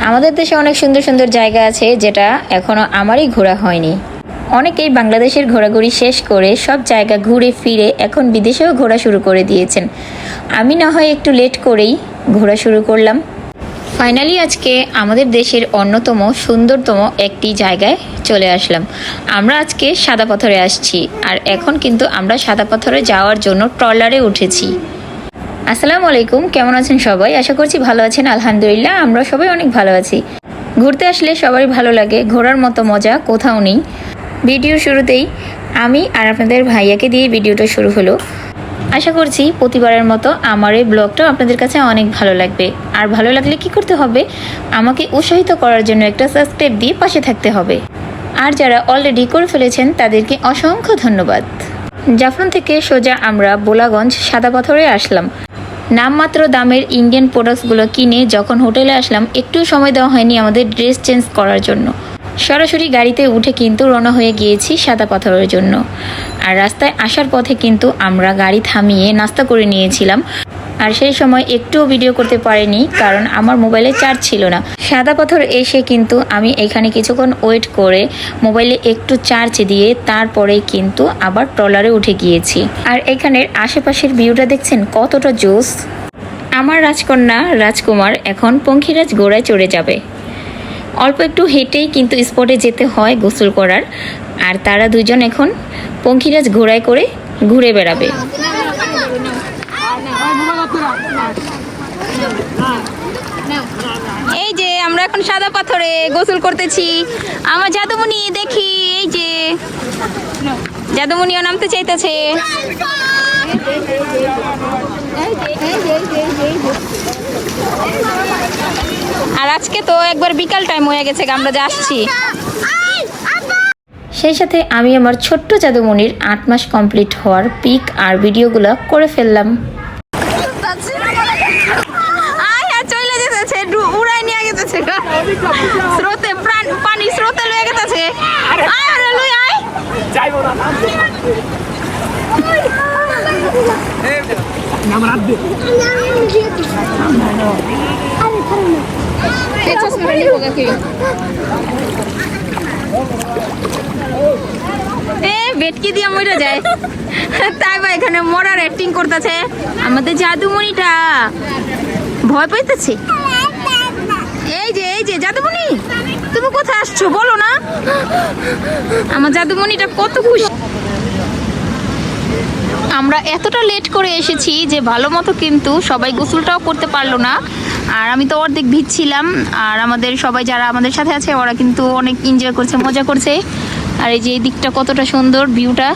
আমাদের দেশে অনেক সুন্দর সুন্দর জায়গা আছে যেটা এখনো আমারই ঘোরা হয়নি। অনেকেই বাংলাদেশের ঘোরাঘুরি শেষ করে সব জায়গা ঘুরে ফিরে এখন বিদেশেও ঘোরা শুরু করে দিয়েছেন। আমি না হয় একটু লেট করেই ঘোরা শুরু করলাম। ফাইনালি আজকে আমাদের দেশের অন্যতম সুন্দরতম একটি জায়গায় চলে আসলাম। আমরা আজকে সাদা পাথরে আসছি, আর এখন কিন্তু আমরা সাদা পাথরে যাওয়ার জন্য ট্রলারে উঠেছি। আসসালামু আলাইকুম, কেমন আছেন সবাই? আশা করছি ভালো আছেন। আলহামদুলিল্লাহ, আমরা সবাই অনেক ভালো আছি। ঘুরতে আসলে সবারই ভালো লাগে, ঘোরার মতো মজা কোথাও নেই। ভিডিও শুরুতেই আমি আর আপনাদের ভাইয়াকে দিয়ে ভিডিওটা শুরু হলো। আশা করছি প্রতিবারের মতো আমার এই ব্লগটাও আপনাদের কাছে অনেক ভালো লাগবে। আর ভালো লাগলে কি করতে হবে? আমাকে উৎসাহিত করার জন্য একটা সাবস্ক্রাইব দিয়ে পাশে থাকতে হবে। আর যারা অলরেডি করে ফেলেছেন তাদেরকে অসংখ্য ধন্যবাদ। জাফলং থেকে সোজা আমরা বোলাগঞ্জ সাদা পাথরে আসলাম। নামমাত্র দামের ইন্ডিয়ান প্রোডাক্টসগুলো কিনে যখন হোটেলে আসলাম, একটু সময় দেওয়া হয়নি আমাদের ড্রেস চেঞ্জ করার জন্য। সরাসরি গাড়িতে উঠে কিন্তু রওনা হয়ে গিয়েছি সাদা পাথরের জন্য। আর রাস্তায় আসার পথে কিন্তু আমরা গাড়ি থামিয়ে নাস্তা করে নিয়েছিলাম। আর সেই সময় একটুও ভিডিও করতে পারিনি, কারণ আমার মোবাইলে চার্জ ছিল না। সাদা পাথর এসে কিন্তু আমি এখানে কিছুক্ষণ ওয়েট করে মোবাইলে একটু চার্জ দিয়ে তারপরে কিন্তু আবার ট্রলারে উঠে গিয়েছি। আর এখানের আশেপাশের ভিউটা দেখছেন কতটা জোস। আমার রাজকন্যা রাজকুমার এখন পঙ্খিরাজ ঘোড়ায় চড়ে যাবে। অল্প একটু হেঁটেই কিন্তু স্পটে যেতে হয় গোসল করার। আর তারা দুজন এখন পঙ্খিরাজ ঘোড়ায় করে ঘুরে বেড়াবে। এই যে আমরা এখন সাদা পাথরে গোসল করতেছি। আমার জাদুমণি দেখি, এই যে জাদুমণিও নামতে চাইতেছে। আর আজকে তো একবার বিকাল টাইম হয়ে গেছে, আমরা যাচ্ছি। সেই সাথে আমি আমার ছোট্ট জাদুমণির 8 মাস কমপ্লিট হওয়ার পিক আর ভিডিওগুলো করে ফেললাম। উড়াই নিয়ে গেছে স্রোতে, পানি স্রোতে লয়ে গেছে। বেটকি দিয়ে মরে যায়, তাই বা এখানে মরার অ্যাক্টিং করতেছে। আমাদের জাদুমণিটা ভয় পাইতেছে। এই যে জাদুমণি, তুমি কোথায় আসছো বলো না? আমার জাদুমণিটা কত খুশি। আমরা এতটা লেট করে এসেছি যে ভালো মতো কিন্তু সবাই গোসলটাও করতে পারলো না। আর আমি তো অর্ধেক ভিজছিলাম। আর আমাদের সবাই যারা আমাদের সাথে আছে ওরা কিন্তু অনেক এনজয় করছে, মজা করছে। আর এই যে এই দিকটা কতটা সুন্দর ভিউটা।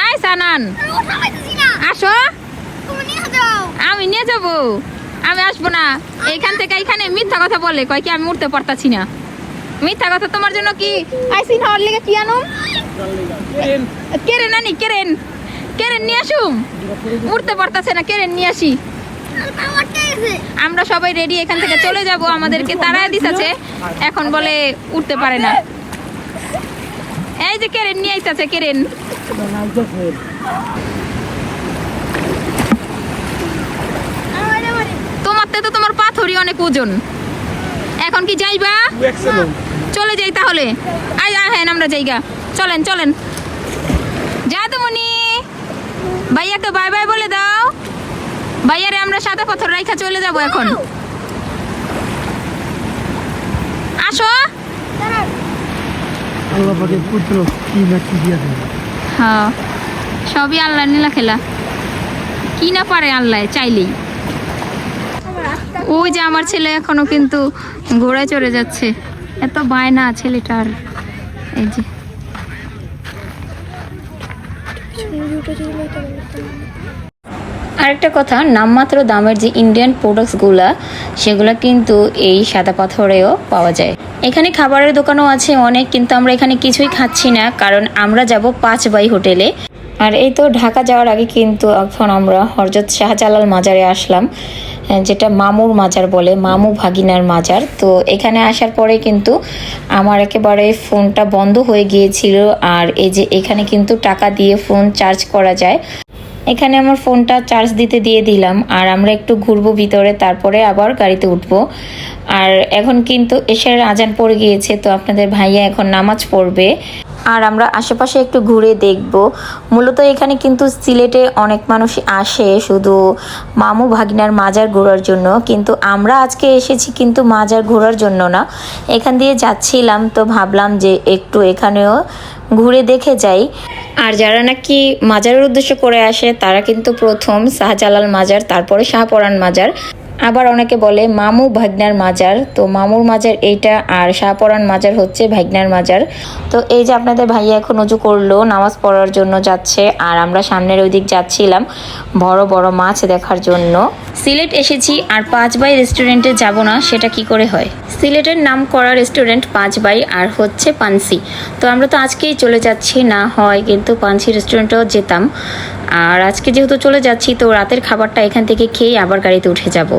আয় সানান, আসো। আমি নিয়ে যাবো, আমি আসবো না। এইখান থেকে এইখানে মিথ্যা কথা বলে, কয় কি আমি উঠতে পারতাছি না। মিথ্যা কথা। তোমার জন্য কি আইসিন হওয়ার লেগে কি আনুম? কেরেন আনি, কেরেন কেরেন নিয়ে আসুম। উঠতে পারতাছে না, কেরেন নিয়ে আসি। আমরা সবাই রেডি, এখান থেকে চলে যাব। আমাদেরকে তাড়ায় দিতেছে, এখন বলে উঠতে পারে না। এই যে কেরেন নিয়ে আইতাছে, কেরেন। তোমারতে তো তোমার পাথরই অনেক ওজন। এখন কি যাইবা? চলে যাই তাহলে। হ্যাঁ, আমরা যাইগা। চলেন চলেন। জাদুমণি, ভাইয়াকে বাই বাই বলে দাও। ভাইয়ারে আমরা সাদা পাথর রাইখা চলে যাব এখন। আসো। হ্যাঁ, সবই আল্লাহ নীলা খেলা। কি না পারে আল্লাহ চাইলেই। ওই যে আমার ছেলে এখনো কিন্তু ঘোড়ায় চড়ে যাচ্ছে, এত বায়না ছেলেটার। এই যে আরেকটা কথা, নামমাত্র দামের যে ইন্ডিয়ান প্রোডাক্টসগুলা সেগুলো কিন্তু এই সাদা পাথরেও পাওয়া যায়। এখানে খাবারের দোকানও আছে অনেক, কিন্তু আমরা এখানে কিছুই খাচ্ছি না, কারণ আমরা যাব 5 বাই হোটেলে। আর এই তো ঢাকা যাওয়ার আগে কিন্তু এখন আমরা হযরত শাহজালাল মাজারে আসলাম, যেটা মামুর মাজার বলে, মামু ভাগিনার মাজার। তো এখানে আসার পরে কিন্তু আমার একেবারে ফোনটা বন্ধ হয়ে গিয়েছিল। আর এই যে এখানে কিন্তু টাকা দিয়ে ফোন চার্জ করা যায়। এখানে আমার ফোনটা চার্জ দিতে দিয়ে দিলাম, আর আমরা একটু ঘুরবো ভিতরে, তারপরে আবার গাড়িতে উঠবো। আর এখন কিন্তু এশারের আজান পড়ে গিয়েছে, তো আপনাদের ভাইয়া এখন নামাজ পড়বে, আর আমরা আশেপাশে একটু ঘুরে দেখব। মূলত এখানে কিন্তু সিলেটে অনেক মানুষ আসে শুধু মামু ভাগিনার মাজার ঘোরার জন্য, কিন্তু আমরা আজকে এসেছি কিন্তু মাজার ঘোরার জন্য না। এখান দিয়ে যাচ্ছিলাম তো ভাবলাম যে একটু এখানেও ঘুরে দেখে যাই। আর যারা নাকি মাজারের উদ্দেশ্য করে আসে তারা কিন্তু প্রথম শাহজালাল মাজার, তারপরে শাহপরান মাজার, আবার অনেকে বলে মামু ভাগনার মাজার। তো মামুর মাজার এইটা, আর শাহপরান মাজার হচ্ছে ভাগনার মাজার। তো এই যে আপনাদের ভাইয়া এখন উজু করলো, নামাজ পড়ার জন্য যাচ্ছে, আর আমরা সামনের ওই দিক যাচ্ছিলাম বড় বড় মাছ দেখার জন্য। সিলেট এসেছি আর 5 ভাই রেস্টুরেন্টে যাব না, সেটা কি করে হয়? সিলেটের নাম করা রেস্টুরেন্ট 5 ভাই আর হচ্ছে পানসি। তো আমরা তো আজকেই চলে যাচ্ছি, না হয় কিন্তু পানসি রেস্টুরেন্টেও যেতাম। আর আজকে যেহেতু চলে যাচ্ছি তো রাতের খাবারটা এখান থেকে খেয়ে আবার গাড়িতে উঠে যাব।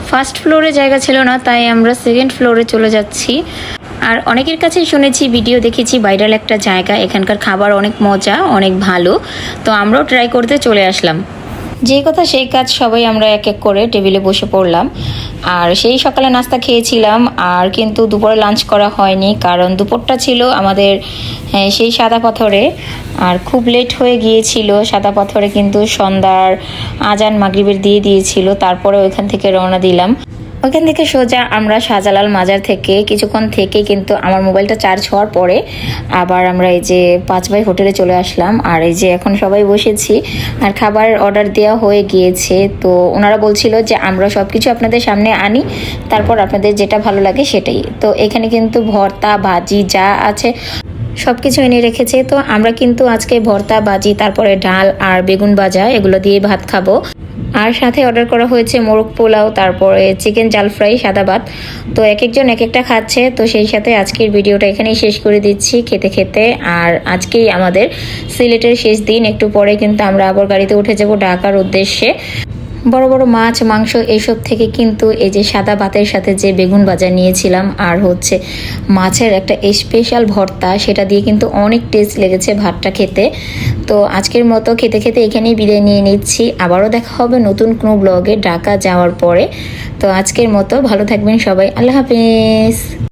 ফার্স্ট ফ্লোরে জায়গা ছিল না, তাই আমরা সেকেন্ড ফ্লোরে চলে যাচ্ছি। আর অনেকের কাছেই শুনেছি, ভিডিও দেখেছি, ভাইরাল একটা জায়গা, এখানকার খাবার অনেক মজা, অনেক ভালো। তো আমরাও ট্রাই করতে চলে আসলাম। যেই কথা সেই কাজ, সবাই আমরা এক এক করে টেবিলে বসে পড়লাম। আর সেই সকালে নাস্তা খেয়েছিলাম, আর কিন্তু দুপুরে লাঞ্চ করা হয়নি, কারণ দুপুরটা ছিল আমাদের সেই সাদা পাথরে, আর খুব লেট হয়ে গিয়েছিল। সাদা পাথরে কিন্তু সন্ধ্যার আজান মাগরিবের দিয়ে দিয়েছিল, তারপরে ওইখান থেকে রওনা দিলাম। ওইখান থেকে সোজা আমরা শাহজালাল মাজার থেকে কিছুক্ষণ থেকে কিন্তু আমার মোবাইলটা চার্জ হওয়ার পরে আবার আমরা এই যে 5 ভাই হোটেলে চলে আসলাম। আর এই যে এখন সবাই বসেছি, আর খাবার অর্ডার দেওয়া হয়ে গিয়েছে। তো ওনারা বলছিল যে আমরা সব কিছু আপনাদের সামনে আনি, তারপর আপনাদের যেটা ভালো লাগে সেটাই। তো এখানে কিন্তু ভর্তা ভাজি যা আছে সব কিছু এনে রেখেছে। তো আমরা কিন্তু আজকে ভর্তা ভাজি, তারপরে ডাল আর বেগুন ভাজা এগুলো দিয়ে ভাত খাবো। আর সাথে অর্ডার করা হয়েছে মোরগ পোলাও, তারপরে চিকেন জাল ফ্রাই, সাদা ভাত। তো এক একজন এক একটা খাচ্ছে। তো সেই সাথে আজকের ভিডিওটা এখানেই শেষ করে দিচ্ছি খেতে খেতে। আর আজকেই আমাদের সিলেটের শেষ দিন, একটু পরে কিন্তু আমরা আবার গাড়িতে উঠে যাব ঢাকার উদ্দেশ্যে। বড় বড় মাছ মাংস এইসব থেকে কিন্তু এই যে সাদা ভাতের সাথে যে বেগুন ভাজা নিয়েছিলাম, আর হচ্ছে মাছের একটা স্পেশাল ভর্তা, সেটা দিয়ে কিন্তু অনেক টেস্ট লেগেছে ভাতটা খেতে। তো আজকের মতো খেতে খেতে এখানেই বিদায় নিয়ে নিচ্ছি। আবারও দেখা হবে নতুন কোনো ব্লগে ঢাকা যাওয়ার পরে। তো আজকের মতো ভালো থাকবেন সবাই, আল্লাহ হাফেজ।